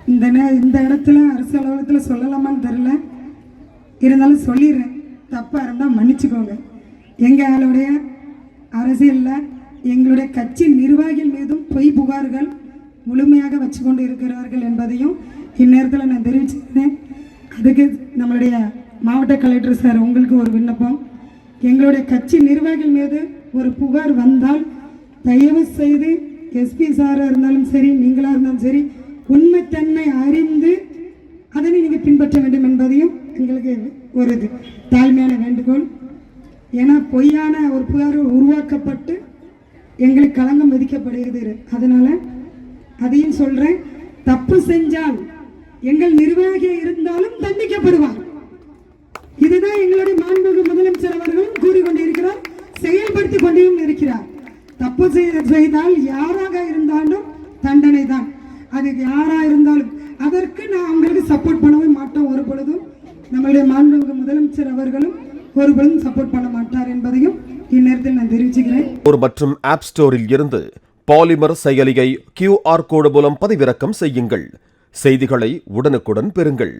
இந்த இடத்துல அரசு அலுவலகத்தில் சொல்லலாமான்னு தெரில, இருந்தாலும் சொல்லிடுறேன். தப்பாக இருந்தால் மன்னிச்சுக்கோங்க. எங்களுடைய அரசியலில் எங்களுடைய கட்சி நிர்வாகிகள் மீதும் பொய் புகார்கள் முழுமையாக வச்சு கொண்டு இருக்கிறார்கள் என்பதையும் இந்நேரத்தில் நான் தெரிவிச்சுக்கிறேன். அதுக்கு நம்மளுடைய மாவட்ட கலெக்டர் சார், உங்களுக்கு ஒரு விண்ணப்பம். எங்களுடைய கட்சி நிர்வாகிகள் மீது ஒரு புகார் வந்தால் தயவு செய்து எஸ்பி சாராக இருந்தாலும் சரி, நீங்களாக இருந்தாலும் சரி, உண்மைத்தன்மை அறிந்து அதனை நீங்கள் பின்பற்ற வேண்டும் என்பதையும் எங்களுக்கு ஒரு தாழ்மையான வேண்டுகோள். ஏன்னா பொய்யான ஒரு புகார் உருவாக்கப்பட்டு எங்களுக்கு களங்கம் விதிக்கப்படுகிறது. அதனால அதையும் சொல்றேன். தப்பு செஞ்சால் எங்கள் நிர்வாகியாக இருந்தாலும் தண்டிக்கப்படுவார். இதுதான் எங்களுடைய மாண்புமிகு முதலமைச்சர் அவர்களும் கூறிக்கொண்டிருக்கிறார், செயல்படுத்தி கொண்டும் இருக்கிறார். தப்பு செய்தால் யாராக இருந்தாலும் தண்டனை தான். அதுக்கு யாராக இருந்தாலும் அதற்கு நான் அவங்களுக்கு சப்போர்ட் பண்ணவே மாட்டோம். ஒரு பொழுதும் நம்மளுடைய மாண்புமிகு முதலமைச்சர் அவர்களும் ஒரு பொழுதும் சப்போர்ட் பண்ண மாட்டார் என்பதையும் இந்நேரத்தில் நான் தெரிவிச்சுக்கிறேன். மற்றும் ஆப் ஸ்டோரில் இருந்து பாலிமர் செயலியை QR கோடு மூலம் பதிவிறக்கம் செய்யுங்கள். செய்திகளை உடனுக்குடன் பெறுங்கள்.